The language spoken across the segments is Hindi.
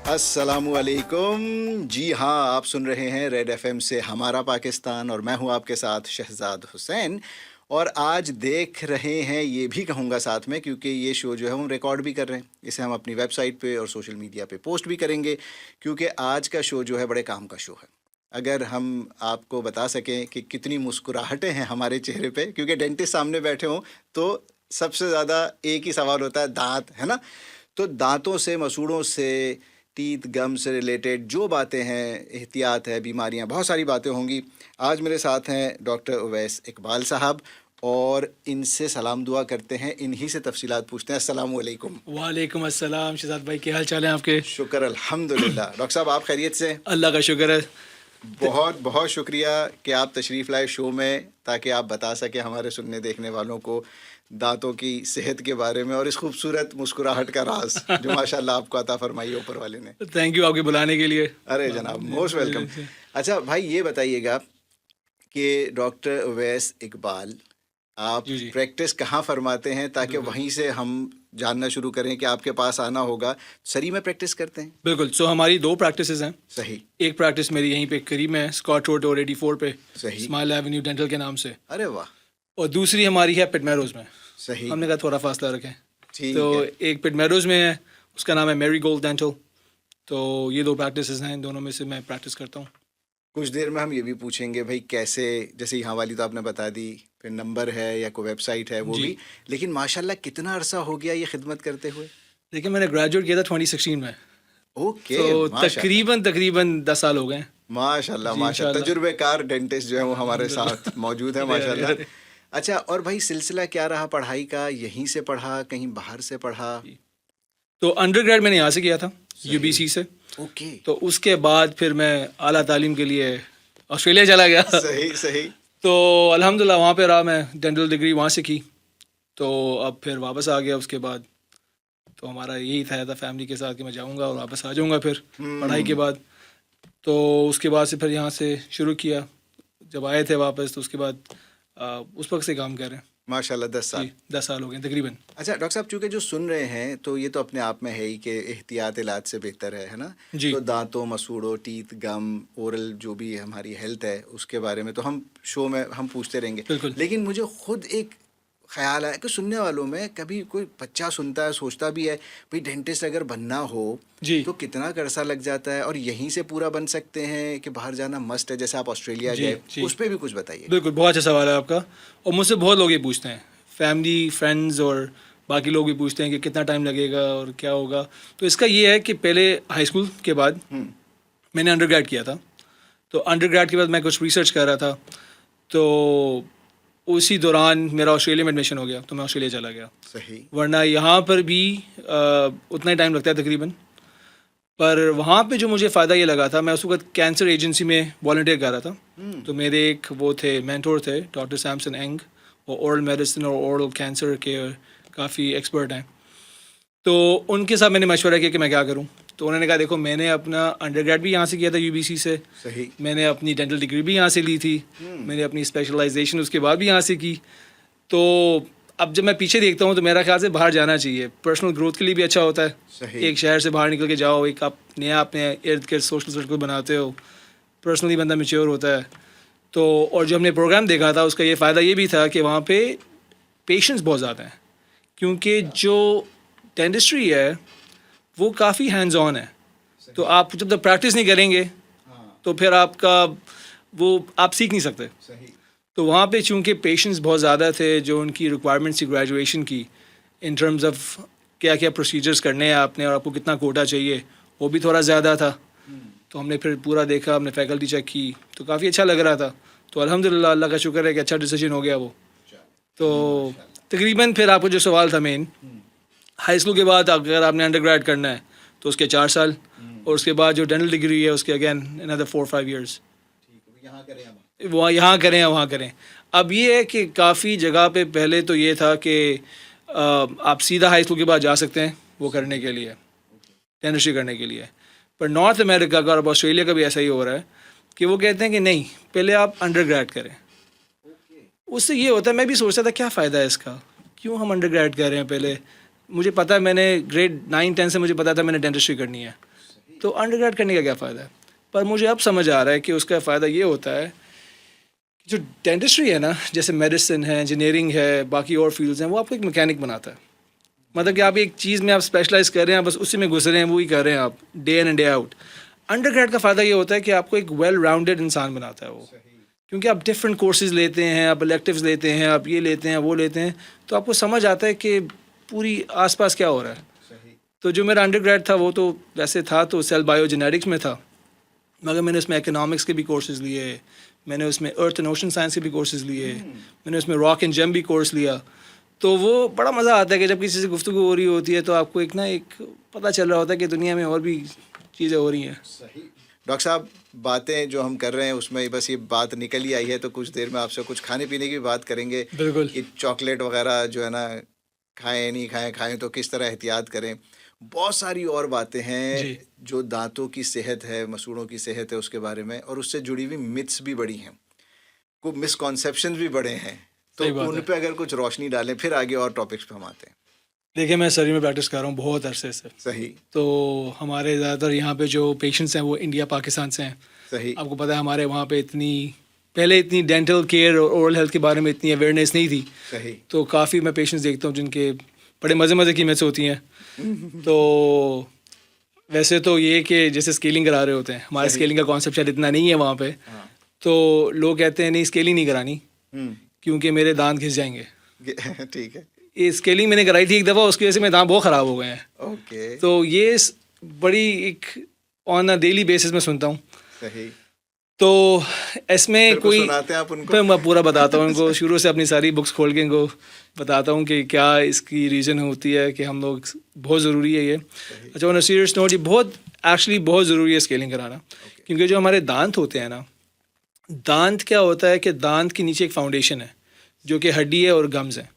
अस्सलामुअलैकुम। जी हाँ, आप सुन रहे हैं रेड एफएम से हमारा पाकिस्तान और मैं हूँ आपके साथ शहजाद हुसैन। और आज देख रहे हैं ये भी कहूँगा साथ में, क्योंकि ये शो जो है हम रिकॉर्ड भी कर रहे हैं। इसे हम अपनी वेबसाइट पे और सोशल मीडिया पे पोस्ट भी करेंगे, क्योंकि आज का शो जो है बड़े काम का शो है। अगर हम आपको बता सकें कि कितनी मुस्कुराहटें हैं हमारे चेहरे पे, क्योंकि डेंटिस्ट सामने बैठे हों तो सबसे ज़्यादा एक ही सवाल होता है, दांत, है ना। तो दांतों से, मसूड़ों से, टीथ गम से रिलेटेड जो बातें हैं, एहतियात है, बीमारियां, बहुत सारी बातें होंगी। आज मेरे साथ हैं डॉक्टर उवैस इकबाल साहब और इनसे सलाम दुआ करते हैं, इन्हीं से तफसीलात पूछते हैं। अस्सलाम वालेकुम। वालेकुम अस्सलाम शहजाद भाई, क्या हाल चाल है आपके? शुक्र अल्हम्दुलिल्लाह। डॉक्टर साहब, आप खैरियत से? अल्लाह का शुक्र है। बहुत बहुत शुक्रिया कि आप तशरीफ़ लाए शो में, ताकि आप बता सकें हमारे सुनने देखने वालों को दांतों की सेहत के बारे में और इस खूबसूरत मुस्कुराहट का राज जो माशाल्लाह आपको अता फरमाई ऊपर वाले ने। थैंक यू आपके बुलाने के लिए। अरे जनाब, मोस्ट वेलकम। अच्छा भाई, ये बताइएगा कि डॉक्टर उवैस इकबाल, आप जी जी, प्रैक्टिस कहाँ फरमाते हैं, ताकि बिल्कुल वहीं से हम जानना शुरू करें कि आपके पास आना होगा। सरी में प्रैक्टिस करते हैं? बिल्कुल। सो हमारी दो प्रैक्टिसेस हैं। सही। एक प्रैक्टिस मेरी यहीं पे करीब में है, स्कॉट रोड और 84 पे, सही। स्माइल एवेन्यू डेंटल के नाम से। अरे वाह। और दूसरी हमारी है पिटमेरोज में। सही। हमने कहा थोड़ा फासला रखें, ठीक तो है। एक पिटमेरोज में है, उसका नाम है मेरी गोल्ड डेंटल। तो ये दो प्रैक्टिसेस हैं, इन दोनों में से मैं प्रैक्टिस करता हूँ। कुछ देर में हम ये भी पूछेंगे भाई कैसे, जैसे यहाँ वाली तो आपने बता दी, फिर नंबर है या कोई वेबसाइट है वो जी। भी। लेकिन माशाल्लाह कितना अरसा हो गया ये खिदमत करते हुए? देखिए, मैंने ग्रेजुएट किया था 2016 में। ओके। तो माशाल्लाह तकरीबन 10 साल हो गए हैं। माशाल्लाह जी माशाल्लाह। इंशाल्लाह। तजुर्बेकार डेंटिस्ट जो है वो हमारे साथ मौजूद है माशाल्लाह। अरे, अच्छा, और भाई सिलसिला क्या रहा पढ़ाई का? यहीं से पढ़ा, कहीं बाहर से पढ़ा? तो अंडरग्रेड मैंने यहाँ से किया था, सही। यूबीसी से। ओके। तो उसके बाद फिर मैं आला तालीम के लिए ऑस्ट्रेलिया चला गया। सही सही। तो अल्हम्दुलिल्लाह वहाँ पे रहा, मैं डेंटल डिग्री वहाँ से की। तो अब फिर वापस आ गया उसके बाद। तो हमारा यही था फैमिली के साथ कि मैं जाऊँगा और वापस आ जाऊँगा फिर पढ़ाई के बाद। तो उसके बाद से फिर यहाँ से शुरू किया। जब आए थे वापस तो उसके बाद उस वक्त से काम कर रहे हैं। माशाल्लाह 10 साल। जी 10 साल हो गए तकरीबन। अच्छा डॉक्टर साहब, चूंकि जो सुन रहे हैं तो ये तो अपने आप में है ही कि एहतियात इलाज से बेहतर है ना। जी तो दांतों, मसूड़ों, टीथ गम, ओरल जो भी हमारी हेल्थ है उसके बारे में तो हम शो में हम पूछते रहेंगे। बिल्कुल। लेकिन मुझे खुद एक ख्याल आया कि सुनने वालों में कभी कोई बच्चा सुनता है, सोचता भी है भाई डेंटिस्ट अगर बनना हो जी तो कितना अरसा लग जाता है, और यहीं से पूरा बन सकते हैं कि बाहर जाना मस्ट है, जैसे आप ऑस्ट्रेलिया जी गए, जी, उस पर भी कुछ बताइए। बिल्कुल। बहुत अच्छा सवाल है आपका। और मुझसे बहुत लोग ये पूछते हैं, फैमिली, फ्रेंड्स और बाकी लोग भी पूछते हैं कि कितना टाइम लगेगा और क्या होगा। तो इसका ये है कि पहले हाई स्कूल के बाद मैंने अंडरग्रेड किया था। तो अंडरग्रेड के बाद मैं कुछ रिसर्च कर रहा था, तो उसी दौरान मेरा ऑस्ट्रेलिया में एडमिशन हो गया, तो मैं ऑस्ट्रेलिया चला गया। सही। वरना यहाँ पर भी उतना ही टाइम लगता है तकरीबन। पर वहाँ पे जो मुझे फ़ायदा ये लगा था, मैं उस वक्त कैंसर एजेंसी में वॉलंटियर कर रहा था। तो मेरे एक वो थे, मेंटोर थे, डॉक्टर सैमसन एंग। वो ओरल मेडिसिन और ओरल कैंसर के काफ़ी एक्सपर्ट हैं। तो उनके साथ मैंने मशवरा किया कि मैं क्या करूं। तो उन्होंने कहा देखो, मैंने अपना अंडरग्रेड भी यहाँ से किया था यूबीसी से, सही। मैंने अपनी डेंटल डिग्री भी यहाँ से ली थी, मैंने अपनी स्पेशलाइजेशन उसके बाद भी यहाँ से की। तो अब जब मैं पीछे देखता हूँ तो मेरा ख्याल से बाहर जाना चाहिए, पर्सनल ग्रोथ के लिए भी अच्छा होता है। सही। एक शहर से बाहर निकल के जाओ, एक आप नया अपने इर्द गिर्द सोशल सर्कल बनाते हो, पर्सनली बंदा मेच्योर होता है। तो और जो हमने प्रोग्राम देखा था उसका ये फ़ायदा ये भी था कि वहाँ पे पेशेंट्स बहुत ज़्यादा हैं, क्योंकि जो डेंटिस्ट्री है वो काफ़ी हैंड्स ऑन है। तो आप जब तक प्रैक्टिस नहीं करेंगे तो फिर आपका वो आप सीख नहीं सकते। सही। तो वहाँ पे चूँकि पेशेंट्स बहुत ज़्यादा थे, जो उनकी रिक्वायरमेंट्स थी ग्रेजुएशन की, इन टर्म्स ऑफ क्या क्या प्रोसीजर्स करने हैं आपने और आपको कितना कोटा चाहिए, वो भी थोड़ा ज़्यादा था। तो हमने फिर पूरा देखा, हमने फैकल्टी चेक की, तो काफ़ी अच्छा लग रहा था। तो अल्हम्दुलिल्लाह, अल्लाह का शुक्र है कि अच्छा डिसीजन हो गया वो। तो तकरीबन फिर आपको जो सवाल था मेन, हाई स्कूल के बाद अगर आपने अंडरग्रेड करना है तो उसके 4 साल, और उसके बाद जो डेंटल डिग्री है उसके अगेन अनदर 4-5 ईयर्स। यहाँ करें वहाँ यहाँ करें या वहाँ करें। अब ये है कि काफ़ी जगह पे पहले तो ये था कि आप सीधा हाई स्कूल के बाद जा सकते हैं वो करने के लिए, डेंटिस्ट्री करने के लिए। पर नॉर्थ अमेरिका का और ऑस्ट्रेलिया का भी ऐसा ही हो रहा है कि वो कहते हैं कि नहीं, पहले आप अंडरग्रेड करें। उससे ये होता है, मैं भी सोचता था क्या फ़ायदा है इसका, क्यों हम अंडरग्रेड कर रहे हैं पहले। मुझे पता है, मैंने ग्रेड 9-10 से मुझे पता था मैंने डेंटिस्ट्री करनी है। तो अंडरग्रेड करने का क्या फ़ायदा है? पर मुझे अब समझ आ रहा है कि उसका फ़ायदा ये होता है, जो डेंटिस्ट्री है ना, जैसे मेडिसिन है, इंजीनियरिंग है, बाकी और फील्ड्स हैं, वो आपको एक मैकेनिक बनाता है। मतलब कि आप एक चीज़ में आप स्पेशलाइज कर रहे हैं, बस उसी में घुस रहे हैं, वो ही कर रहे हैं आप day in and day out. Undergrad का फ़ायदा ये होता है कि आपको एक वेल राउंडेड इंसान बनाता है वो, क्योंकि आप डिफरेंट कोर्सेज लेते हैं, आप इलेक्टिव्स लेते हैं, आप ये लेते हैं, वो लेते हैं, तो आपको समझ आता है कि पूरी आसपास क्या हो रहा है। तो जो मेरा अंडरग्रेड था वो तो वैसे था तो सेल बायोजेनेटिक्स में था, मगर मैंने उसमें इकोनॉमिक्स के भी कोर्सेज लिए, मैंने उसमें अर्थ एंड ओशन साइंस के भी कोर्सेज लिए, मैंने उसमें रॉक एंड जेम भी कोर्स लिया। तो वो बड़ा मज़ा आता है कि जब किसी से गुफ्तगू हो रही होती है तो आपको एक पता चल रहा होता है कि दुनिया में और भी चीज़ें हो रही हैं। डॉक्टर साहब, बातें जो हम कर रहे हैं उसमें बस ये बात निकल ही आई है, तो कुछ देर में आपसे कुछ खाने पीने की भी बात करेंगे। बिल्कुल। कि चॉकलेट वगैरह जो है ना, खाएं नहीं खाएं, खाएं तो किस तरह एहतियात करें। बहुत सारी और बातें हैं जी। जो दांतों की सेहत है, मसूड़ों की सेहत है, उसके बारे में, और उससे जुड़ी हुई मिथ्स भी बड़ी हैं, कुछ मिसकॉन्सेप्शन भी बड़े हैं। तो सही बात उन है। पे अगर कुछ रोशनी डालें, फिर आगे और टॉपिक्स पे हम आते हैं। देखिए, मैं सर्जरी में प्रैक्टिस कर रहा हूँ बहुत अरसे से। सही। तो हमारे ज़्यादातर यहाँ पे जो पेशेंट्स हैं वो इंडिया पाकिस्तान से हैं। सही। आपको पता है हमारे वहाँ पे पहले इतनी डेंटल केयर और ओरल हेल्थ के बारे में इतनी अवेयरनेस नहीं थी। सही। तो काफ़ी मैं पेशेंट्स देखता हूँ जिनके बड़े मज़े की मिथ्स होती हैं। तो वैसे तो ये कि जैसे स्केलिंग करा रहे होते हैं, हमारे सही। स्केलिंग का कॉन्सेप्ट शायद इतना नहीं है वहाँ पे। हाँ। तो लोग कहते हैं नहीं स्केलिंग नहीं करानी क्योंकि मेरे दांत घिस जाएंगे। ठीक है। ये स्केलिंग मैंने कराई थी एक दफ़ा, उसकी वजह से मेरे दांत बहुत ख़राब हो गए हैं। ओके। तो ये बड़ी एक ऑन अ डेली बेसिस में सुनता हूँ। सही। तो इसमें फिर कोई सुनाते हैं आप उनको? फिर मैं पूरा बताता हूँ उनको, शुरू से अपनी सारी बुक्स खोल के इनको बताता हूँ कि क्या इसकी रीज़न होती है कि हम लोग बहुत ज़रूरी है ये। अच्छा, ऑन अ सीरियस नोट, ये बहुत ज़रूरी है स्केलिंग कराना। क्योंकि जो हमारे दांत होते हैं ना, दांत क्या होता है कि दांत के नीचे एक फाउंडेशन है जो कि हड्डी है और गम्स है,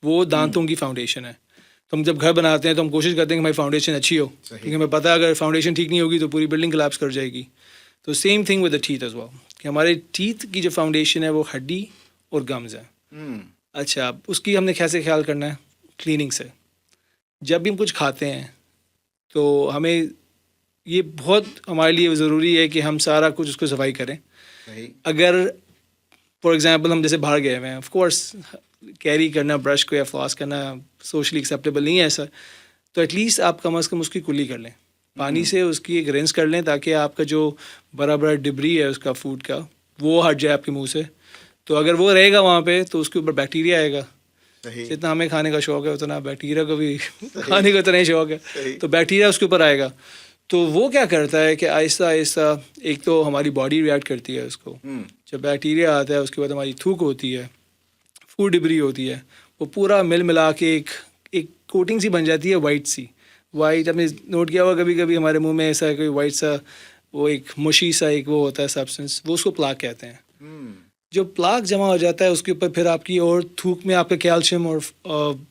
वो दांतों की फाउंडेशन है। तो हम जब घर बनाते हैं तो हम कोशिश करते हैं कि हमारी फाउंडेशन अच्छी हो, क्योंकि हमें पता है अगर फाउंडेशन ठीक नहीं होगी तो पूरी बिल्डिंग कोलैप्स कर जाएगी। तो same thing with the teeth as well, कि हमारे टीथ की जो फाउंडेशन है वो हड्डी और गम्स है। अच्छा, उसकी हमने कैसे ख्याल करना है? क्लीनिंग से। जब भी हम कुछ खाते हैं तो हमें ये बहुत हमारे लिए ज़रूरी है कि हम सारा कुछ उसको सफाई करें। अगर फॉर एग्ज़ाम्पल हम जैसे बाहर गए हुए हैं, ऑफ कोर्स कैरी करना ब्रश को या फ्लॉस करना सोशली एक्सेप्टेबल नहीं है ऐसा, तो एटलीस्ट आप कम अज़ कम उसकी कुल्ली कर लें, पानी से उसकी एक रिंस कर लें, ताकि आपका जो बड़ा बड़ा डिब्री है उसका फूड का वो हट जाए आपके मुंह से। तो अगर वो रहेगा वहाँ पे तो उसके ऊपर बैक्टीरिया आएगा। जितना हमें खाने का शौक है उतना बैक्टीरिया को भी खाने का उतना ही शौक है, तो बैक्टीरिया उसके ऊपर आएगा। तो वो क्या करता है कि आहिस्ता आहिस्ता एक तो हमारी बॉडी रिएक्ट करती है उसको, जब बैक्टीरिया आता है उसके बाद हमारी थूक होती है, फूड डिब्री होती है, वो पूरा मिल मिला के एक कोटिंग सी बन जाती है, वाइट सी। वाइट आपने नोट किया होगा कभी कभी हमारे मुंह में ऐसा कोई वाइट सा, वो एक मुशी सा एक वो होता है सब्सटेंस, वो उसको प्लाक कहते हैं। जो प्लाक जमा हो जाता है उसके ऊपर फिर आपकी और थूक में आपके कैल्शियम और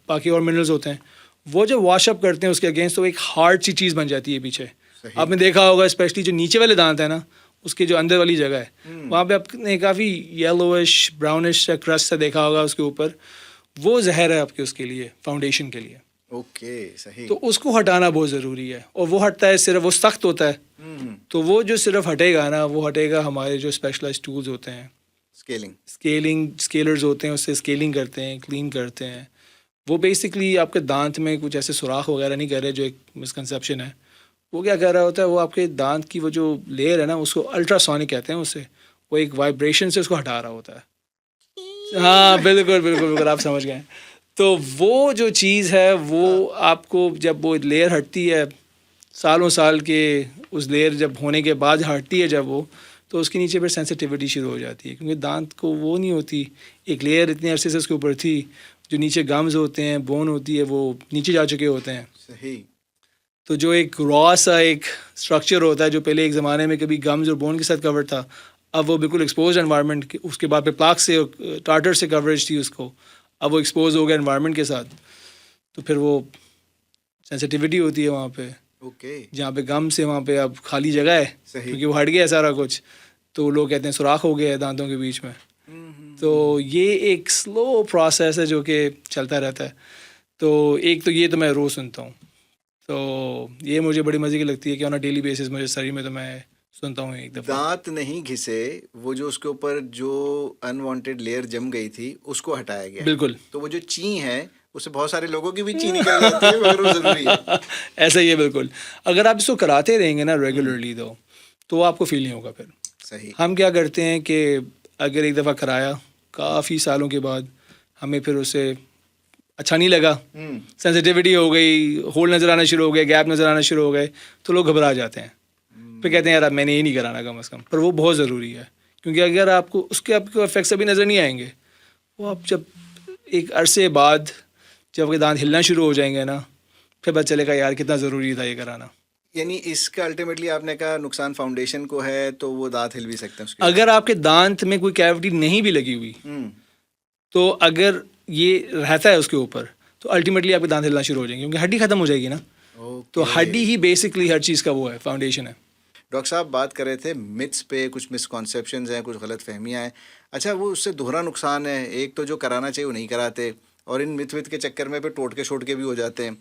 बाकी और मिनरल्स होते हैं, वो जो वॉशअप करते हैं उसके अगेंस्ट, तो एक हार्ड सी चीज़ बन जाती है पीछे। आपने देखा होगा स्पेशली जो नीचे वाले दांत है ना, उसके जो अंदर वाली जगह है वहाँ पे आपने काफ़ी येलोइश ब्राउनिश सा क्रस्ट सा देखा होगा उसके ऊपर, वो जहर है आपके उसके लिए, फाउंडेशन के लिए। ओके, सही। तो उसको हटाना बहुत ज़रूरी है, और वो हटता है सिर्फ, वो सख्त होता है, तो वो जो सिर्फ हटेगा ना, वो हटेगा हमारे जो स्पेशलाइज्ड टूल्स होते हैं, स्केलर्स होते हैं, उससे स्केलिंग करते हैं, क्लीन करते हैं। वो बेसिकली आपके दांत में कुछ ऐसे सुराख वगैरह नहीं कर रहे, जो एक मिसकंसेप्शन है। वो क्या कर रहा होता है, वो आपके दांत की वो जो लेयर है ना, उसको अल्ट्रासोनिक कहते हैं उससे, वो एक वाइब्रेशन से उसको हटा रहा होता है। हाँ बिल्कुल बिल्कुल बिल्कुल, आप समझ गए। तो वो जो चीज़ है वो आपको, जब वो लेयर हटती है सालों साल के, उस लेयर जब होने के बाद हटती है जब वो, तो उसके नीचे फिर सेंसिटिविटी शुरू हो जाती है, क्योंकि दांत को वो नहीं होती, एक लेयर इतने अरसे से उसके ऊपर थी, जो नीचे गम्स होते हैं, बोन होती है, वो नीचे जा चुके होते हैं। सही। तो जो एक रॉ सा एक स्ट्रक्चर होता है, जो पहले एक ज़माने में कभी गम्स और बोन के साथ कवर था, अब वो बिल्कुल एक्सपोज एनवायरनमेंट, उसके बाद पे प्लाक से और टार्टर से कवरेज थी उसको, अब वो एक्सपोज हो गया एनवायरनमेंट के साथ, तो फिर वो सेंसिटिविटी होती है वहाँ पे। जहाँ पे गम से वहाँ पे अब खाली जगह है, क्योंकि वो हट गया है सारा कुछ, तो लोग कहते हैं सुराख हो गया है दांतों के बीच में। तो ये एक स्लो प्रोसेस है जो कि चलता रहता है। तो एक तो ये तो मैं रोज़ सुनता हूँ। तो ये मुझे बड़ी मज़े की लगती है कि ऑन अ डेली बेसिस मुझे शरीर में तो मैं सुनता हूँ एक दफ़ा। दांत नहीं घिसे, वो जो उसके ऊपर जो अनवांटेड लेयर जम गई थी उसको हटाया गया। बिल्कुल। तो वो जो ची है उससे बहुत सारे लोगों की भी ची निकल जाती है, मगर वो जरूरी है। ऐसा ही है बिल्कुल। अगर आप इसको कराते रहेंगे ना रेगुलरली तो आपको फील नहीं होगा फिर। सही। हम क्या करते हैं कि अगर एक दफ़ा कराया, काफ़ी सालों के बाद हमें फिर उससे अच्छा नहीं लगा, सेंसिटिविटी हो गई, होल नज़र आना शुरू हो गए, गैप नज़र आना शुरू हो गए, तो लोग घबरा जाते हैं। फिर कहते हैं यार अब मैंने ये नहीं कराना कम अज़ कम। पर वो बहुत ज़रूरी है, क्योंकि अगर आपको उसके आपको इफेक्ट्स अभी नज़र नहीं आएंगे, वो आप जब एक अरसे बाद जब आपके दांत हिलना शुरू हो जाएंगे ना, फिर पता चलेगा यार कितना ज़रूरी था ये कराना। यानी इसका अल्टीमेटली आपने कहा नुकसान फाउंडेशन को है, तो वो दांत हिल भी सकते हैं उसके। अगर आपके दांत में कोई कैविटी नहीं भी लगी हुई, तो अगर ये रहता है उसके ऊपर, तो अल्टीमेटली आपके दांत हिलना शुरू हो जाएंगे, क्योंकि हड्डी ख़त्म हो जाएगी ना। तो हड्डी ही बेसिकली हर चीज़ का वो है, फाउंडेशन है। डॉक्टर साहब बात कर रहे थे मिथ्स पे, कुछ मिसकॉन्सेप्शंस हैं, कुछ गलत फहमियाँ हैं। अच्छा, वो उससे दोहरा नुकसान है, एक तो जो कराना चाहिए वो नहीं कराते, और इन मिथ विथ के चक्कर में फिर टोटके शोटके भी हो जाते हैं।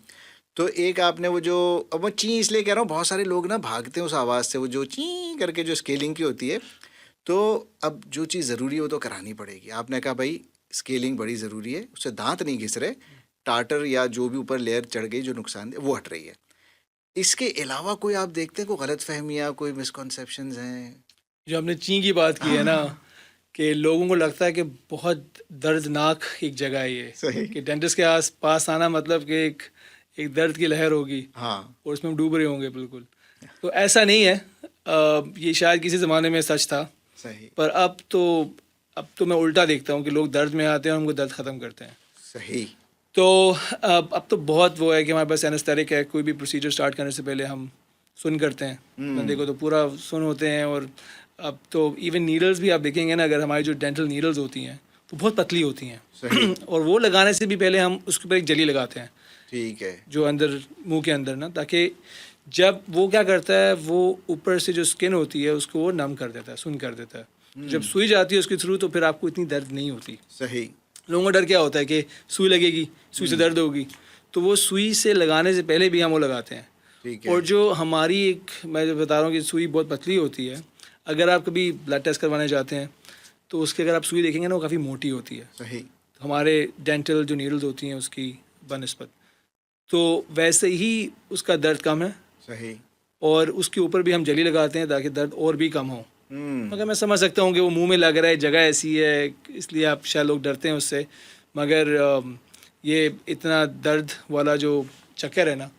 तो एक आपने वो जो, अब मैं ची इसलिए कह रहा हूँ, बहुत सारे लोग ना भागते हैं उस आवाज़ से, वो जो ची करके जो स्केलिंग की होती है। तो अब जो चीज़ ज़रूरी है वो तो करानी पड़ेगी। आपने कहा भाई स्केलिंग बड़ी ज़रूरी है, उससे दांत नहीं घिस रहे, टाटर या जो भी ऊपर लेयर चढ़ गई जो नुकसान वो हट रही है। इसके अलावा कोई आप देखते हैं कोई गलत फहमियाँ, कोई मिसकॉन्सेप्शंस हैं? जो आपने ची की बात की है ना, कि लोगों को लगता है कि बहुत दर्दनाक एक जगह है ये, सही। कि डेंटिस्ट के आस पास आना मतलब कि एक दर्द की लहर होगी, हाँ। और उसमें हम डूब रहे होंगे बिल्कुल। तो ऐसा नहीं है। ये शायद किसी ज़माने में सच था, सही। पर अब तो मैं उल्टा देखता हूँ कि लोग दर्द में आते हैं और उनको दर्द ख़त्म करते हैं। सही। तो अब तो बहुत वो है कि हमारे पास एनेस्थेटिक है, कोई भी प्रोसीजर स्टार्ट करने से पहले हम सुन करते हैं, बंदे को तो पूरा सुन होते हैं। और अब तो इवन नीडल्स भी आप देखेंगे ना, अगर हमारी जो डेंटल नीडल्स होती हैं वो बहुत पतली होती हैं। सही। और वो लगाने से भी पहले हम उसके ऊपर एक जली लगाते हैं, ठीक है। जो अंदर मुंह के अंदर ना, ताकि जब वो क्या करता है, वो ऊपर से जो स्किन होती है उसको वो नम कर देता है, सुन कर देता है। जब सुई जाती है उसके थ्रू, तो फिर आपको इतनी दर्द नहीं होती। सही। लोगों का डर क्या होता है कि सुई लगेगी, सुई से दर्द होगी, तो वो सुई से लगाने से पहले भी हम वो लगाते हैं। ठीक है। और जो हमारी एक, मैं जो बता रहा हूँ कि सुई बहुत पतली होती है, अगर आप कभी ब्लड टेस्ट करवाने जाते हैं तो उसके अगर आप सुई देखेंगे ना, वो काफ़ी मोटी होती है। सही। तो हमारे डेंटल जो नीडल्स होती हैं उसकी बनस्पत, तो वैसे ही उसका दर्द कम है। सही। और उसके ऊपर भी हम जली लगाते हैं ताकि दर्द और भी कम हो। मगर मैं समझ सकता हूँ कि वो मुंह में लग रहा है, जगह ऐसी है, इसलिए आप शायद लोग डरते हैं उससे। मगर ये इतना दर्द वाला जो चक्कर है ना,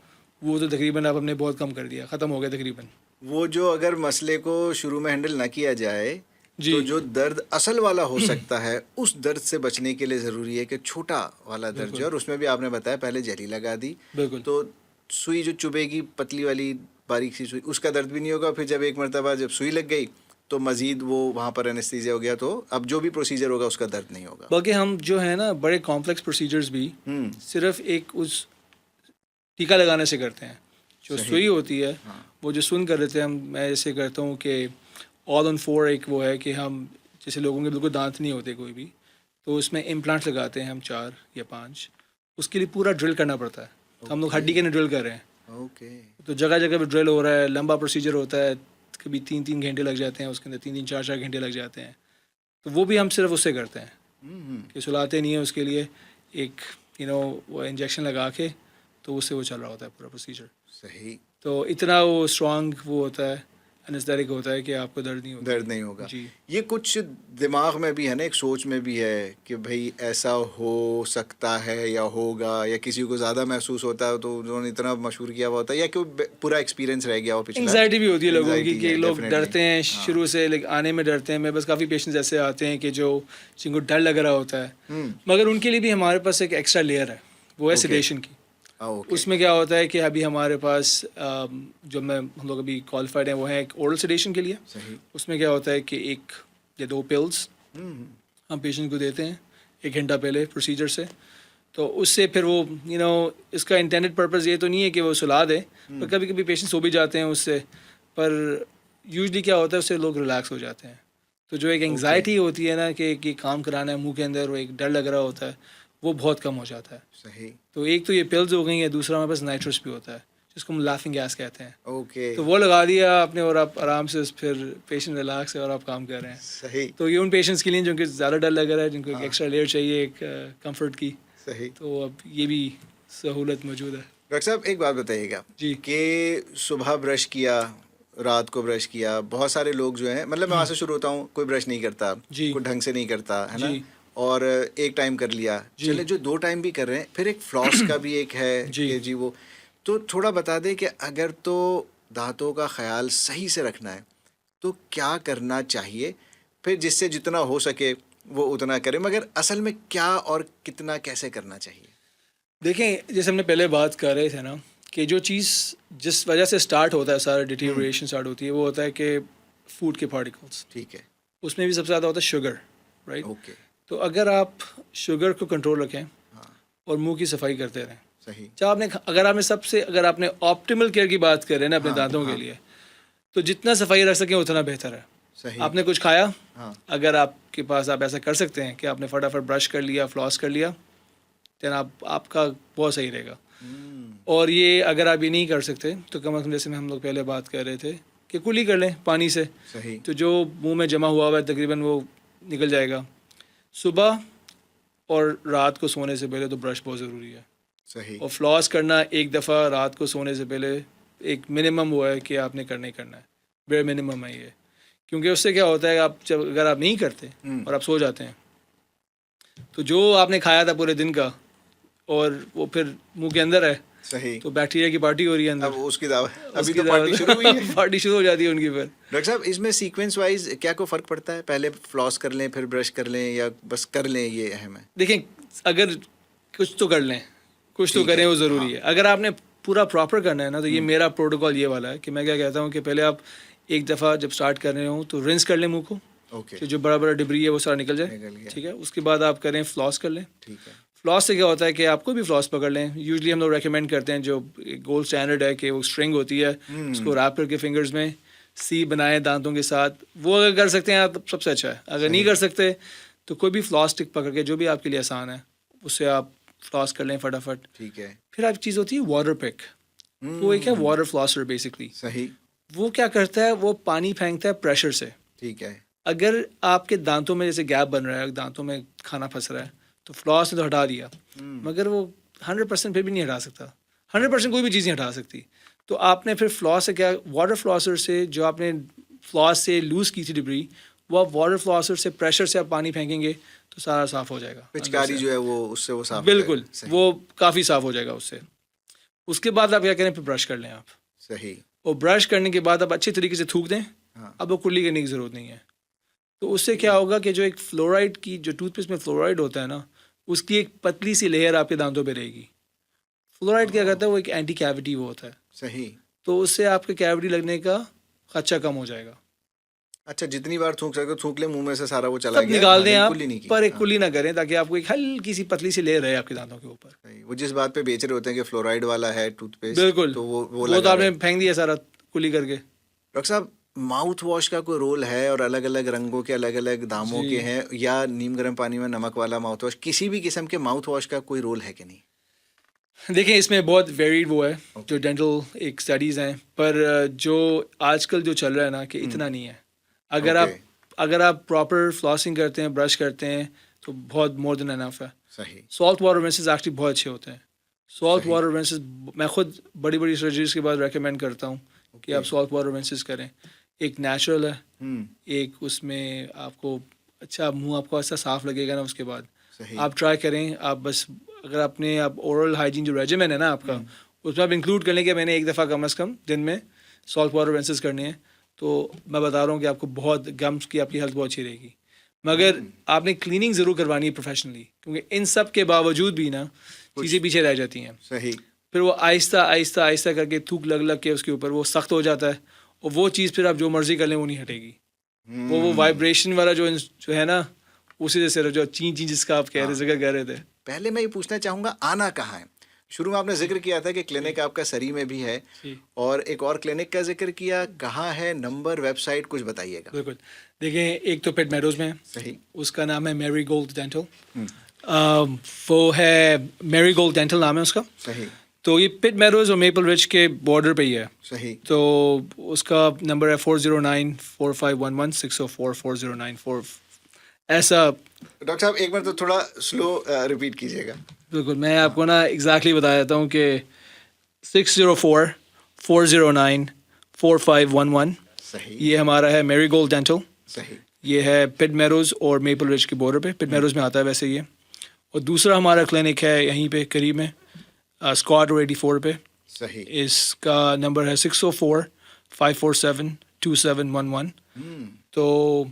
वो तो तकरीबन आप हमने बहुत कम कर दिया, ख़त्म हो गया तकरीबन। वो जो अगर मसले को शुरू में हैंडल ना किया जाए, जी। तो जो दर्द असल वाला हो सकता है, उस दर्द से बचने के लिए ज़रूरी है कि छोटा वाला दर्द जो है, और उसमें भी आपने बताया पहले जली लगा दी, बिल्कुल। तो सुई जो चुभेगी, पतली वाली बारीक सी सुई, उसका दर्द भी नहीं होगा। फिर जब एक मरतबा जब सुई लग गई तो मज़ीद वो वहाँ पर एनेस्थीसिया हो गया, तो अब जो भी प्रोसीजर होगा उसका दर्द नहीं होगा। बाकी हम जो है ना, बड़े कॉम्प्लेक्स प्रोसीजर्स भी सिर्फ एक उस टीका लगाने से करते हैं। जो सुई होती है, वो जो सुन कर देते हैं हम, मैं ऐसे करता हूँ कि ऑल ऑन 4 एक वो है कि हम, जैसे लोगों के बिल्कुल दांत नहीं होते कोई भी, तो उसमें इम्प्लांट लगाते हैं हम 4 या 5। उसके लिए पूरा ड्रिल करना पड़ता है। तो हम लोग हड्डी के लिए ड्रिल कर रहे हैं। ओके। तो जगह जगह पे ड्रिल हो रहा है, लंबा प्रोसीजर होता है, कभी 3-3 घंटे लग जाते हैं उसके अंदर, 3-3 4-4 घंटे लग जाते हैं। तो वो भी हम सिर्फ उससे करते हैं कि सुलाते नहीं है, उसके लिए एक वो इंजेक्शन लगा के, तो उससे वो चल रहा होता है पूरा प्रोसीजर। सही। तो इतना वो स्ट्रॉन्ग वो होता है, एनेस्थेटिक होता है कि आपको दर्द नहीं होता। दर्द नहीं होगा जी। ये कुछ दिमाग में भी है ना, एक सोच में भी है कि भाई ऐसा हो सकता है या होगा, या किसी को ज़्यादा महसूस होता है तो उन्होंने इतना मशहूर किया हुआ होता है, या कोई पूरा एक्सपीरियंस रह गया हो पिछला। एंग्जाइटी भी होती है लोगों की Anxiety कि है, लोग definitely। डरते हैं शुरू से, आने में डरते हैं। मेरे पास काफ़ी पेशेंट्स ऐसे आते हैं कि जो जिनको डर लग रहा होता है, मगर उनके लिए भी हमारे पास एक एक्स्ट्रा लेयर है, वो है सेडेशन की। उसमें क्या होता है कि अभी हमारे पास जो हम लोग अभी क्वालिफाइड हैं वो है एक ओरल सेडेशन के लिए। सही। उसमें क्या होता है कि 1 या 2 पिल्स हम पेशेंट को देते हैं 1 घंटा पहले प्रोसीजर से। तो उससे फिर वो इसका इंटेंडेड पर्पस ये तो नहीं है कि वो सुला दे, पर कभी कभी पेशेंट सो भी जाते हैं उससे। पर यूजली क्या होता है, उससे लोग रिलैक्स हो जाते हैं। तो जो एक एंग्जाइटी होती है ना कि काम कराना है मुंह के अंदर, वो एक डर लग रहा होता है, वो बहुत कम हो जाता है। सही। तो एक तो ये पिल्स हो गई है, दूसरा हमारे पास नाइट्रस भी होता है जिसको हम लाफिंग गैस कहते हैं। ओके, तो वो लगा दिया आपने और आप आराम से फिर पेशेंट रिलैक्स है और आप काम कर रहे हैं। सही तो ये उन पेशेंट्स के लिए जिनको ज़्यादा डर लग रहा है, जिनको एक एक्स्ट्रा लेयर चाहिए एक कंफर्ट की, सही। तो अब ये भी सहूलत मौजूद है। डॉक्टर साहब एक बात बताइएगा जी। कि सुबह ब्रश किया, रात को ब्रश किया, बहुत सारे लोग जो हैं, मतलब मैं वहाँ से शुरू होता हूँ, कोई ब्रश नहीं करता, जी। कोई ढंग से नहीं करता, है ना, जी। और एक टाइम कर लिया, जी। चले जो 2 टाइम भी कर रहे हैं, फिर एक फ्लॉस का भी एक है जी। कि जी वो, तो थोड़ा बता दें कि अगर तो दांतों का ख्याल सही से रखना है तो क्या करना चाहिए, फिर जिससे जितना हो सके वो उतना करें, मगर असल में क्या और कितना कैसे करना चाहिए? देखें, जैसे हमने पहले बात कर रहे थे ना कि जो चीज़ जिस वजह से स्टार्ट होता है, सारा डिटीरियोरेशन स्टार्ट होती है, वो होता है कि फूड के पार्टिकल्स, ठीक है, उसमें भी सबसे ज़्यादा होता है शुगर, राइट। ओके, तो अगर आप शुगर को कंट्रोल रखें हाँ, और मुंह की सफाई करते रहें, सही, चाहे आपने अगर आपने ऑप्टिमल केयर की बात करें ना अपने हाँ, दांतों हाँ, के लिए, तो जितना सफाई रख सकें उतना बेहतर है। सही, आपने कुछ खाया, हाँ, अगर आपके पास आप ऐसा कर सकते हैं कि आपने फटाफट ब्रश कर लिया, फ्लॉस कर लिया, देन आपका बहुत सही रहेगा। और ये अगर आप ये नहीं कर सकते तो कम से कम, जैसे हम लोग पहले बात कर रहे थे, कि कुली कर लें पानी से, सही, तो जो मुंह में जमा हुआ है तकरीबन वो निकल जाएगा। सुबह और रात को सोने से पहले तो ब्रश बहुत ज़रूरी है, सही, और फ्लॉस करना एक दफ़ा रात को सोने से पहले एक मिनिमम वो है कि आपने करना ही करना है, बेयर मिनिमम है ये। क्योंकि उससे क्या होता है, अगर आप नहीं करते और आप सो जाते हैं, तो जो आपने खाया था पूरे दिन का और वो फिर मुंह के अंदर है, सही, तो बैक्टीरिया की पार्टी हो रही है अंदर। अब उसकी दावत अभी उसकी तो पार्टी शुरू हुई है। पार्टी शुरू हो जाती है उनकी फिर। डॉक्टर साहब इसमें सीक्वेंस वाइज क्या कोई फ़र्क पड़ता है, पहले फ्लॉस कर लें फिर ब्रश कर लें या बस कर लें, ये अहम है? देखें, अगर कुछ तो कर लें, कुछ तो ठीक है, करें, वो ज़रूरी हाँ। है। अगर आपने पूरा प्रॉपर करना है ना, तो ये मेरा प्रोटोकॉल ये वाला है कि मैं क्या कहता हूँ कि पहले आप एक दफ़ा जब स्टार्ट कर रहे हो तो रिंस कर लें मुंह को, ओके, तो जो बड़ा बड़ा डिब्री है वो सारा निकल जाए, निकल गया, ठीक है। उसके बाद आप करें फ्लॉस कर लें। ठीक है, फ्लॉस से क्या होता है कि आपको भी फ्लॉस पकड़ लें। यूजुअली हम लोग रेकमेंड करते हैं, जो गोल्ड स्टैंडर्ड है, कि वो स्ट्रिंग होती है, उसको रैप करके फिंगर्स में सी बनाएं दांतों के साथ, वो अगर कर सकते हैं आप तो सबसे अच्छा है। अगर नहीं कर सकते तो कोई भी फ्लॉस स्टिक पकड़ के, जो भी आपके लिए आसान है, उससे आप फ्लॉस कर लें फटाफट। ठीक है, फिर आप चीज़ होती है वाटर पिक, वो एक है वाटर फ्लॉसर बेसिकली। सही, वो क्या करता है, वो पानी फेंकता है प्रेशर से। ठीक है, अगर आपके दांतों में जैसे गैप बन रहा है, दांतों में खाना फंस रहा है, तो फ्लॉस ने तो हटा दिया, मगर वो 100% फिर भी नहीं हटा सकता। 100% कोई भी चीज़ नहीं हटा सकती। तो आपने फिर फ्लॉस से क्या, वाटर फ्लॉसर से जो आपने फ्लॉस से लूज़ की थी डिब्री, वो आप वाटर फ्लॉसर से प्रेशर से आप पानी फेंकेंगे तो सारा साफ़ हो जाएगा। पिचकारी जो है वो उससे वो साफ हो बिल्कुल, जाएगा, सही, वो काफ़ी साफ़ हो जाएगा उससे। उसके बाद आप क्या करें, फिर ब्रश कर लें आप, सही, और ब्रश करने के बाद आप अच्छी तरीके से थूक दें। हाँ, अब वो कुल्ली करने की ज़रूरत नहीं है। तो उससे क्या होगा कि जो एक फ्लोराइड की, जो टूथपेस्ट में फ्लोराइड होता है ना, उसकी एक पतली सी लेयर आपके दांतों पे रहेगी। फ्लोराइड क्या करता है, वो एक एंटी कैविटी वो होता है, सही। तो उससे आपके कैविटी लगने का खर्चा कम हो जाएगा। अच्छा, जितनी बार थूक सके थूक ले, मुंह में से सारा वो चला सब गया, निकाल हाँ, दें लेकिन आप, कुल्ली नहीं की, पर एक हाँ, कुल्ली ना करें, ताकि आपको एक हल्की सी पतली सी लेयर रहे आपके दांतों के ऊपर। सही। वो जिस बात पे बेच रहे होते हैं कि फ्लोराइड वाला है टूथपेस्ट, बिल्कुल, तो वो वो लगा तो आपने रहे। फेंक दिया सारा कुल्ली करके। डॉक्टर साहब माउथ वॉश का कोई रोल है, और अलग अलग रंगों के अलग अलग दामों जी। के हैं, या नीम गर्म पानी में नमक वाला माउथ वॉश, किसी भी किस्म के माउथ वॉश का कोई रोल है कि नहीं? देखिए, इसमें बहुत वेरिड वो है, जो डेंटल एक स्टडीज़ हैं, पर जो आजकल जो चल रहा है ना, कि इतना नहीं है। अगर ओके, अगर आप प्रॉपर फ्लॉसिंग करते हैं, ब्रश करते हैं, तो बहुत मोर देन एनफ है। सही, सॉल्ट वाटर रिंसेस एक्चुअली बहुत अच्छे होते हैं। सॉल्ट सही। वाटर रिंसेस मैं खुद बड़ी बड़ी सर्जरीज के बाद रेकमेंड करता हूँ कि आप ओके। सॉल्ट वाटर रिंसेस करें। एक नेचुरल है, हम्म, एक उसमें आपको अच्छा मुंह आपको ऐसा साफ लगेगा ना, उसके बाद सही, आप ट्राई करें। आप बस अगर अपने आप ओरल हाइजीन जो रेजिमेन है ना आपका, उसमें आप इंक्लूड कर लें कि मैंने एक दफ़ा कम अज़ कम दिन में सॉल्ट वाटर रिंसेस करनी है, तो मैं बता रहा हूँ कि आपको बहुत गम्स की आपकी हेल्थ बहुत अच्छी रहेगी। मगर आपने क्लीनिंग ज़रूर करवानी है प्रोफेशनली, क्योंकि इन सब के बावजूद भी ना चीज़ें पीछे रह जाती हैं। सही, फिर वो आहिस्ता आहिस्ता आहिस्ता करके थूक लग लग के उसके ऊपर वो सख्त हो जाता है, और वो चीज़ फिर आप जो मर्ज़ी कर लें वो नहीं हटेगी। वो वाइब्रेशन वाला जो है ना, उसी जैसे जो ची ची जिसका आप कह रहे जिक्र कर रहे थे। पहले मैं ये पूछना चाहूंगा, आना कहाँ है? शुरू में आपने जिक्र किया था कि क्लिनिक आपका सरी में भी है, जी। और एक और क्लिनिक का जिक्र किया, कहाँ है, नंबर, वेबसाइट कुछ बताइएगा। बिल्कुल, देखिए, एक तो पेट मेडोज में है, सही, उसका नाम है मैरी गोल्ड डेंटल। वो है मैरी गोल्ड डेंटल नाम है उसका। सही, तो ये पिट मेडोज और मेपल रिज के बॉर्डर पे ही है। सही। तो उसका नंबर है 409-4511-604-4094 ऐसा। डॉक्टर साहब एक बार तो थोड़ा स्लो रिपीट कीजिएगा। बिल्कुल, मैं आपको ना एग्जैक्टली बता देता हूँ कि 604-409-4511 सही। ये हमारा है मेरी गोल्ड डेंटल। सही। ये है पिट मेडोज और मेपल रिज के बॉर्डर पे, पिट मेडोज में आता है वैसे ये। और दूसरा हमारा क्लिनिक है यहीं पे करीब में, स्कॉट और 84 पे। सही। इसका नंबर है 604-547-2711। तो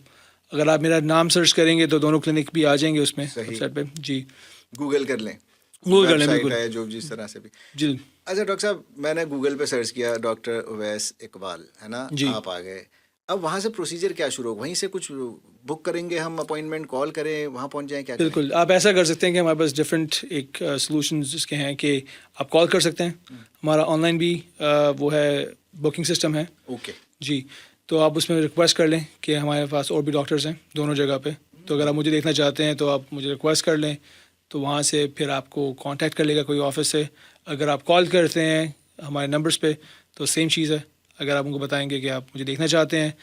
अगर आप मेरा नाम सर्च करेंगे तो दोनों क्लिनिक भी आ जाएंगे उसमें सही। वेबसाइट पे। जी, गूगल कर लें, गूगल कर लें, वेबसाइट बिल्कुल है जो जिस तरह से भी। जी। अच्छा डॉक्टर साहब, मैंने गूगल पे सर्च किया डॉक्टर उवैस इकबाल, है ना, जी। आप आ गए। अब वहाँ से प्रोसीजर क्या शुरू होगा? वहीं से कुछ बुक करेंगे हम, अपॉइंटमेंट कॉल करें, वहाँ पहुँच जाएं, क्या करें? बिल्कुल, आप ऐसा कर सकते हैं कि हमारे पास डिफरेंट एक सॉल्यूशन जिसके हैं कि आप कॉल कर सकते हैं। हमारा ऑनलाइन भी वो है, बुकिंग सिस्टम है। ओके। जी, तो आप उसमें रिक्वेस्ट कर लें कि हमारे पास और भी डॉक्टर्स हैं दोनों जगह पे। तो अगर आप मुझे देखना चाहते हैं तो आप मुझे रिक्वेस्ट कर लें, तो वहाँ से फिर आपको कांटेक्ट कर लेगा कोई ऑफिस से। अगर आप कॉल करते हैं हमारे नंबर्स पे तो सेम चीज़ है। अगर आप उनको बताएंगे कि आप मुझे देखना चाहते हैं,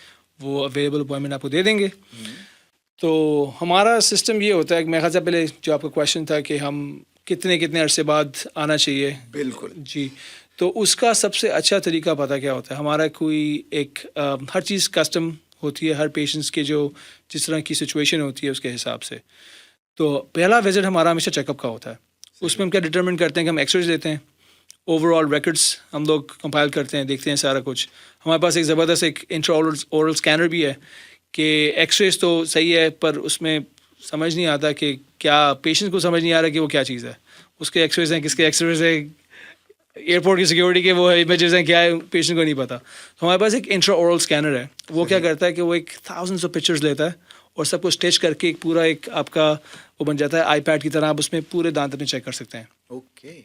वो अवेलेबल अपॉइंटमेंट आपको दे देंगे। तो हमारा सिस्टम ये होता है कि मेरे ख्याल से पहले जो आपका क्वेश्चन था कि हम कितने कितने अरसे बाद आना चाहिए। बिल्कुल। जी, तो उसका सबसे अच्छा तरीका पता क्या होता है? हमारा कोई एक हर चीज़ कस्टम होती है, हर पेशेंट्स के जो जिस तरह की सिचुएशन होती है उसके हिसाब से। तो पहला विज़िट हमारा हमेशा चेकअप का होता है। उसमें हम क्या डिटरमिन करते हैं कि हम एक्सरेज लेते हैं, ओवरऑल रिकॉर्ड्स हम लोग कंपाइल करते हैं, देखते हैं सारा कुछ। हमारे पास एक ज़बरदस्त एक इंट्रा ओरल स्कैनर भी है कि एक्सरेज तो सही है पर उसमें समझ नहीं आता कि क्या, पेशेंट को समझ नहीं आ रहा कि वो क्या चीज़ है। उसके एक्सरेज हैं, किसके एक्सरेज है, एयरपोर्ट की सिक्योरिटी के वो इमेजेस हैं, क्या है, पेशेंट को नहीं पता। तो हमारे पास एक इंट्रा ओरल स्कैनर है। वो क्या करता है कि वो एक थाउजेंड्स ऑफ पिक्चर्स लेता है और सबको स्टिच करके एक पूरा एक आपका वो बन जाता है आईपैड की तरह। आप उसमें पूरे दांत अपने चेक कर सकते हैं ओके।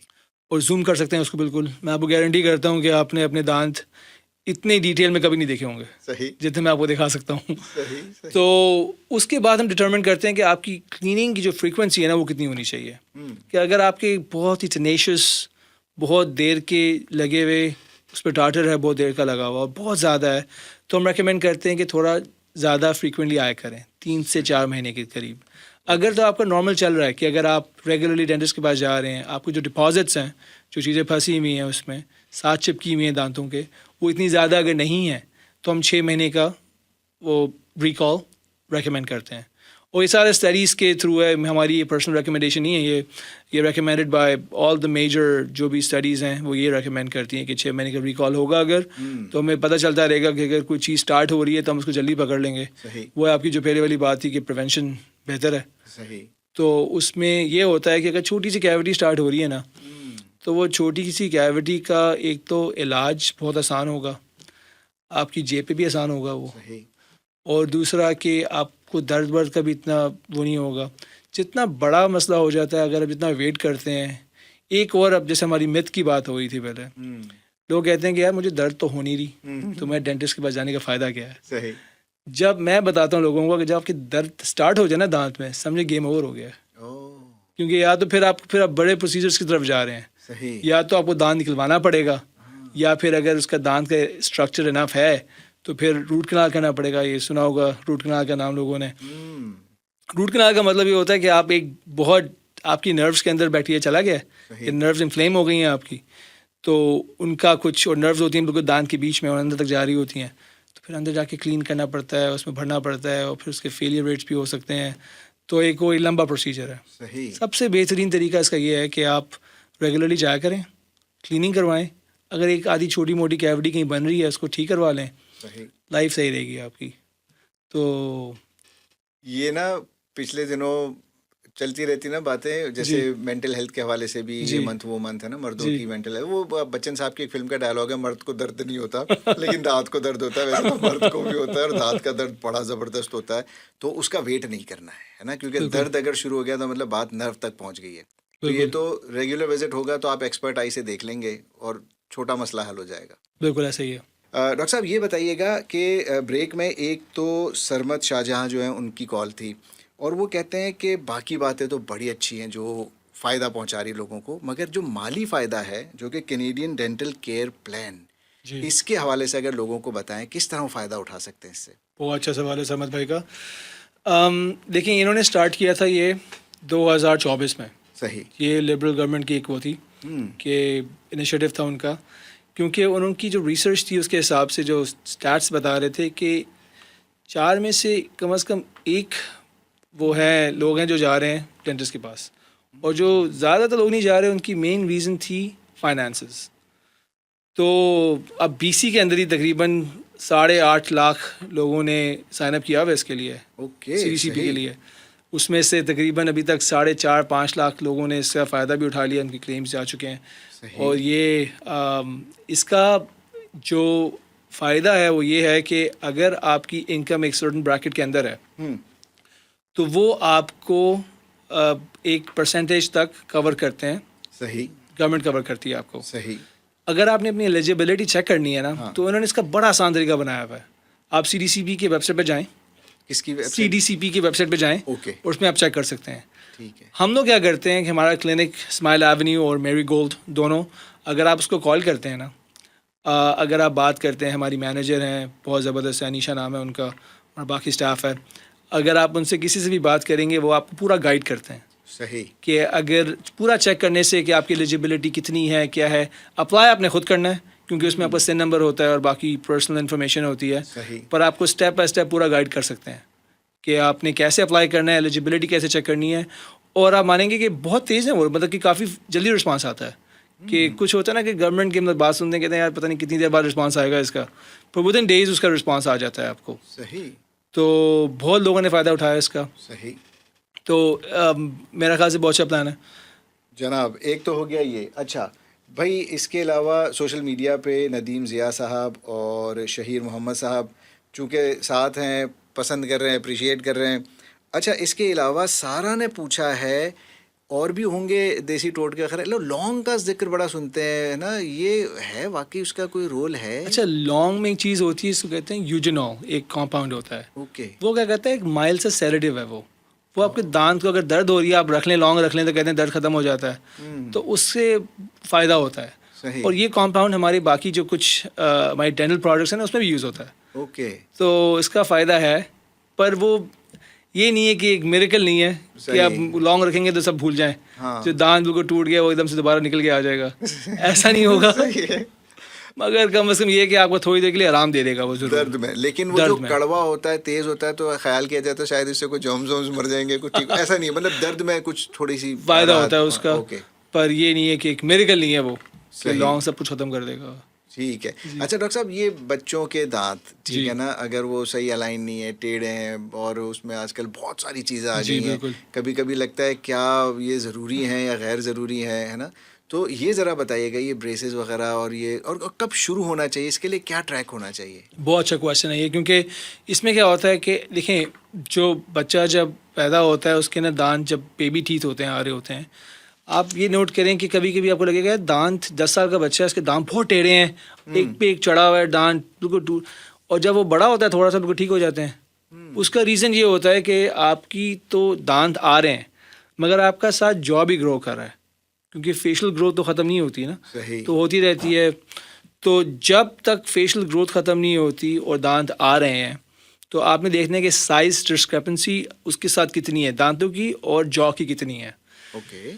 और जूम कर सकते हैं उसको। बिल्कुल, मैं आपको गारंटी करता हूँ कि आपने अपने दांत इतने डिटेल में कभी नहीं देखे होंगे सही। जितने मैं आपको दिखा सकता हूँ। सही। सही। तो उसके बाद हम डिटरमिन करते हैं कि आपकी क्लीनिंग की जो फ्रीक्वेंसी है ना वो कितनी होनी चाहिए। कि अगर आपके बहुत ही टेनेशियस, बहुत देर के लगे हुए, उस पर टाटर है बहुत देर का लगा हुआ, बहुत ज़्यादा है, तो हम रेकमेंड करते हैं कि थोड़ा ज़्यादा फ्रीक्वेंटली आया करें, 3 से 4 महीने के करीब। अगर तो आपका नॉर्मल चल रहा है कि अगर आप रेगुलरली डेंटिस्ट के पास जा रहे हैं, आपको जो डिपॉजिट्स हैं, जो चीज़ें फंसी हुई हैं उसमें, साथ चिपकी हुई हैं दांतों के, वो इतनी ज़्यादा अगर नहीं है तो हम 6 महीने का वो रिकॉल रेकमेंड करते हैं। और ये सारे स्टडीज़ के थ्रू है, हमारी ये पर्सनल रिकमेंडेशन नहीं है, ये recommended by all the major जो भी स्टडीज़ हैं वो ये रेकमेंड करती हैं कि 6 महीने का रिकॉल होगा अगर, तो हमें पता चलता रहेगा कि अगर कोई चीज़ स्टार्ट हो रही है तो हम उसको जल्दी पकड़ लेंगे। सही। वो आपकी जो पहले वाली बात थी कि प्रिवेंशन बेहतर है। सही। तो उसमें ये होता है कि अगर छोटी सी कैविटी स्टार्ट हो रही है ना, तो वो छोटी सी कैविटी का एक तो इलाज बहुत आसान होगा, आपकी जेब पे भी आसान होगा वो, सही। और दूसरा कि आपको दर्द वर्द का भी इतना वो नहीं होगा। जितना बड़ा मसला हो जाता है अगर आप जितना वेट करते हैं। एक और, अब जैसे हमारी मिथ की बात हो रही थी पहले, लोग कहते हैं कि यार मुझे दर्द तो हो नहीं रही, तो मैं डेंटिस्ट के पास जाने का फ़ायदा क्या है। सही। जब मैं बताता हूँ लोगों को कि जब आपकी दर्द स्टार्ट हो जाए ना दांत में, समझे गेम ओवर हो गया है। क्योंकि या तो फिर आप बड़े प्रोसीजर्स की तरफ जा रहे हैं। सही। या तो आपको दांत निकलवाना पड़ेगा, या फिर अगर उसका दांत का स्ट्रक्चर इनफ है तो फिर रूट कनाल करना पड़ेगा। ये सुना होगा रूट कनाल का नाम लोगों ने। रूट कनाल का मतलब ये होता है कि आप एक बहुत, आपकी नर्व्स के अंदर बैक्टीरिया चला गया है, कि नर्व्स इन्फ्लेम हो गई हैं आपकी, तो उनका कुछ, और नर्व्स होती हैं बिल्कुल दांत के बीच में और अंदर तक जा रही होती हैं, तो फिर अंदर जाके क्लीन करना पड़ता है, उसमें भरना पड़ता है, और फिर उसके फेलियर रेट्स भी हो सकते हैं। तो एक वो लंबा प्रोसीजर है। सही। सबसे बेहतरीन तरीका इसका ये है कि आप रेगुलरली जाया करें, क्लीनिंग करवाएं। अगर एक आधी छोटी मोटी कैविटी कहीं बन रही है उसको ठीक करवा लें, सही। लाइफ सही रहेगी आपकी। तो ये ना पिछले दिनों चलती रहती ना बातें, जैसे मेंटल हेल्थ के हवाले से भी, ये मंथ वो मंथ है ना मर्दों की मेंटल हेल्थ। वो बच्चन साहब की एक फिल्म का डायलॉग है, मर्द को दर्द नहीं होता लेकिन दांत को दर्द होता है। वैसे तो मर्द को भी होता है और दांत का दर्द बड़ा ज़बरदस्त होता है। तो उसका वेट नहीं करना है ना, क्योंकि दर्द अगर शुरू हो गया तो मतलब बात नर्व तक पहुंच गई है। तो ये तो रेगुलर विजिट होगा तो आप एक्सपर्ट आई से देख लेंगे और छोटा मसला हल हो जाएगा। बिल्कुल ऐसा ही है। डॉक्टर साहब ये बताइएगा कि ब्रेक में एक तो सरमद शाहजहाँ जो हैं उनकी कॉल थी, और वो कहते हैं कि बाकी बातें तो बड़ी अच्छी हैं जो फ़ायदा पहुंचा रही लोगों को, मगर जो माली फ़ायदा है जो कि कैनेडियन डेंटल केयर प्लान, जी, इसके हवाले से अगर लोगों को बताएं किस तरह वो फ़ायदा उठा सकते हैं इससे। बहुत अच्छा सवाल है सहमद भाई का। देखिए, इन्होंने स्टार्ट किया था ये 2024 में। सही। ये लिबरल गवर्नमेंट की एक वो थी कि इनिशिएटिव था उनका, क्योंकि उनकी जो रिसर्च थी उसके हिसाब से जो स्टैट्स बता रहे थे कि 4 में से कम एक वो है लोग हैं जो जा रहे हैं डेंटिस्ट के पास, और जो ज़्यादातर लोग नहीं जा रहे उनकी मेन रीज़न थी फाइनेंसेस। तो अब बीसी के अंदर ही तकरीबन 8.5 लाख लोगों ने साइन अप किया हुआ है इसके लिए, ओके, सीडीसीपी सही। के लिए। उसमें से तकरीबन अभी तक 4.5-5 लाख लोगों ने इसका फ़ायदा भी उठा लिया, उनकी क्लेम्स जा चुके हैं। सही। और ये इसका जो फ़ायदा है वो ये है कि अगर आपकी इनकम एक सर्टेन ब्रैकेट के अंदर है हम्म, तो वो आपको एक परसेंटेज तक कवर करते हैं, सही। गवर्नमेंट कवर करती है आपको। सही। अगर आपने अपनी एलिजिबिलिटी चेक करनी है ना, हाँ। तो उन्होंने इसका बड़ा आसान तरीका बनाया हुआ है। आप सीडीसीपी की वेबसाइट पर जाएं, किसकी वेबसाइट? सीडीसीपी की वेबसाइट पे जाएं, ओके, और उसमें आप चेक कर सकते हैं। ठीक है। हम लोग क्या करते हैं कि हमारा क्लिनिक स्माइल एवेन्यू और मेरी गोल्ड दोनों, अगर आप उसको कॉल करते हैं ना, अगर आप बात करते हैं, हमारी मैनेजर हैं, बहुत ज़बरदस्त है, अनीशा नाम है उनका, और बाकी स्टाफ है, अगर आप उनसे किसी से भी बात करेंगे वो आपको पूरा गाइड करते हैं सही। कि अगर पूरा चेक करने से कि आपकी एलिजिबिलिटी कितनी है, क्या है। अप्लाई आपने खुद करना है क्योंकि उसमें आपका सिन नंबर होता है और बाकी पर्सनल इन्फॉर्मेशन होती है, सही। पर आपको स्टेप बाय स्टेप पूरा गाइड कर सकते हैं कि आपने कैसे अप्लाई करना है, एलिजिबिलिटी कैसे चेक करनी है। और आप मानेंगे कि बहुत तेज़ है वो, मतलब कि काफ़ी जल्दी रिस्पांस आता है। कि कुछ होता है ना कि गवर्नमेंट की मतलब बात सुनते हैं, कहते हैं यार पता नहीं कितनी देर बाद रिस्पांस आएगा इसका, पर विद इन डेज उसका रिस्पांस आ जाता है आपको। सही। तो बहुत लोगों ने फ़ायदा उठाया इसका। सही। तो मेरा ख्याल से बहुत अच्छा प्लान है। जनाब, एक तो हो गया ये। अच्छा भाई, इसके अलावा सोशल मीडिया पे नदीम ज़िया साहब और शहीर मोहम्मद साहब चूँकि साथ हैं, पसंद कर रहे हैं, अप्रिशिएट कर रहे हैं। अच्छा, इसके अलावा सारा ने पूछा है और भी होंगे देसी टोटके खैर, लौंग का जिक्र बड़ा सुनते हैं ना, ये है वाकई उसका कोई रोल है? अच्छा, लौंग में एक चीज़ होती है, इसको कहते हैं यूजेनॉल, एक कंपाउंड होता है। ओके। वो क्या कहता है, एक माइल्ड सा सेडेटिव है वो आपके दांत को अगर दर्द हो रही है आप रख लें, लौंग रख लें, तो कहते हैं दर्द खत्म हो जाता है, तो उससे फ़ायदा होता है। सही। और ये कंपाउंड हमारी बाकी जो कुछ हमारी डेंटल प्रोडक्ट्स हैं ना उसमें भी यूज़ होता है। ओके। तो इसका फ़ायदा है, पर वो ये नहीं है कि एक मिरेकल नहीं है कि सही। आप लौंग रखेंगे तो सब भूल जाएं। हाँ। जो दांत बिल्कुल टूट गया वो एकदम से दोबारा निकल के आ जाएगा, ऐसा नहीं होगा। सही है। मगर कम से कम ये है कि आपको थोड़ी देर के लिए आराम दे देगा वो जरूर दर्द में। लेकिन वो दर्द जो में। कड़वा होता है, तेज होता है, तो ख्याल किया जाता है शायद इससे कुछ जॉम्स मर जाएंगे, कुछ ठीक ऐसा नहीं है, मतलब दर्द में कुछ थोड़ी सी फ़ायदा राहत। होता है उसका। ओके, पर ये नहीं है कि एक मिरेकल नहीं है वो कि सही। लौंग सब कुछ ख़त्म कर देगा। ठीक है। अच्छा डॉक्टर साहब, ये बच्चों के दांत, ठीक जी। है ना, अगर वो सही अलाइन नहीं है, टेढ़े हैं, और उसमें आजकल बहुत सारी चीज़ें आ जी, गई हैं, बिल्कुल। कभी कभी लगता है क्या ये ज़रूरी हैं या गैर ज़रूरी है ना, तो ये ज़रा बताइएगा, ये ब्रेसेस वगैरह और ये और कब शुरू होना चाहिए, इसके लिए क्या ट्रैक होना चाहिए? बहुत अच्छा क्वेश्चन है ये, क्योंकि इसमें क्या होता है कि देखें, जो बच्चा जब पैदा होता है उसके ना दांत, जब बेबी टीथ होते हैं, आ रहे होते हैं, आप ये नोट करें कि कभी कभी आपको लगेगा दांत, 10 साल का बच्चा है उसके दांत बहुत टेढ़े हैं, एक पे एक चढ़ा हुआ है दांत बिल्कुल टूट, और जब वो बड़ा होता है थोड़ा सा बिल्कुल ठीक हो जाते हैं। उसका रीज़न ये होता है कि आपकी तो दांत आ रहे हैं मगर आपका साथ जॉ भी ग्रो कर रहा है, क्योंकि फेशियल ग्रोथ तो ख़त्म नहीं होती ना, सही। तो होती रहती है। तो जब तक फेशियल ग्रोथ ख़त्म नहीं होती और दांत आ रहे हैं, तो आपने देखना है कि साइज़ डिस्क्रिपेंसी उसके साथ कितनी है, दांतों की और जॉ की कितनी है। ओके।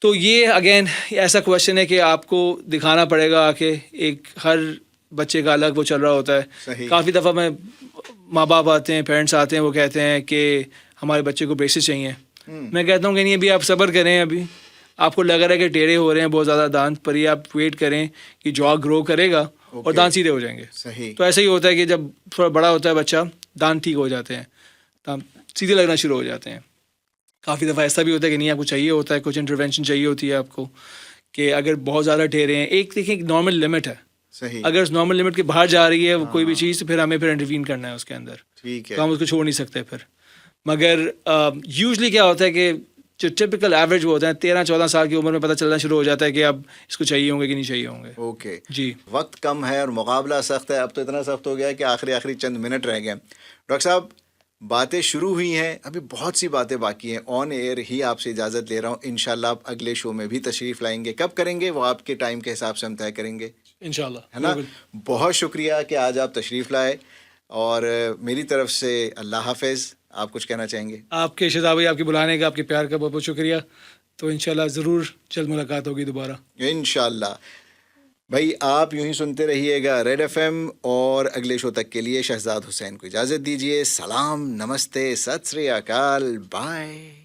तो ये अगेन ऐसा क्वेश्चन है कि आपको दिखाना पड़ेगा कि एक हर बच्चे का अलग वो चल रहा होता है। सही। काफ़ी दफ़ा मैं माँ बाप आते हैं, पेरेंट्स आते हैं, वो कहते हैं कि हमारे बच्चे को ब्रेसेस चाहिए। मैं कहता हूँ कि नहीं, अभी आप सब्र करें, अभी आपको लग रहा है कि टेढ़े हो रहे हैं बहुत ज़्यादा दांत, पर ये आप वेट करें कि जॉ ग्रो करेगा और दांत सीधे हो जाएंगे। सही। तो ऐसा ही होता है कि जब थोड़ा बड़ा होता है बच्चा, दांत ठीक हो जाते हैं, दांत सीधे लगना शुरू हो जाते हैं। काफ़ी दफ़ा ऐसा भी होता है कि नहीं, आपको चाहिए होता है, कुछ इंटरवेंशन चाहिए होती है आपको, कि अगर बहुत ज़्यादा टेढ़े हैं, एक देखिए एक नॉर्मल लिमिट है, सही। अगर उस नॉर्मल लिमिट के बाहर जा रही है वो कोई भी चीज़, तो फिर हमें फिर इंटरवीन करना है उसके अंदर, ठीक तो है। हम उसको छोड़ नहीं सकते फिर। मगर यूजली क्या होता है कि जो टिपिकल एवरेज वो होता है 13-14 साल की उम्र में पता चलना शुरू हो जाता है कि अब इसको चाहिए होंगे कि नहीं चाहिए होंगे। ओके। जी। वक्त कम है और मुकाबला सख्त है, अब तो इतना सख्त हो गया है कि आखिरी चंद मिनट रह गए। डॉक्टर साहब, बातें शुरू हुई हैं, अभी बहुत सी बातें बाकी हैं। ऑन एयर ही आपसे इजाज़त ले रहा हूँ। इंशाल्लाह आप अगले शो में भी तशरीफ़ लाएंगे, कब करेंगे वो आपके टाइम के हिसाब से हम तय करेंगे, इंशाल्लाह, है ना। बिल्कुल। बहुत शुक्रिया कि आज आप तशरीफ़ लाए, और मेरी तरफ से अल्लाह हाफ़िज़। आप कुछ कहना चाहेंगे? आपके शहजाद भाई, आपके बुलाने का, आपके प्यार का बहुत बहुत शुक्रिया। तो इंशाल्लाह ज़रूर जल्द मुलाकात होगी दोबारा। इंशाल्लाह। भाई आप यूं ही सुनते रहिएगा रेड एफएम, और अगले शो तक के लिए शहजाद हुसैन को इजाज़त दीजिए। सलाम, नमस्ते, सत श्री अकाल, बाय।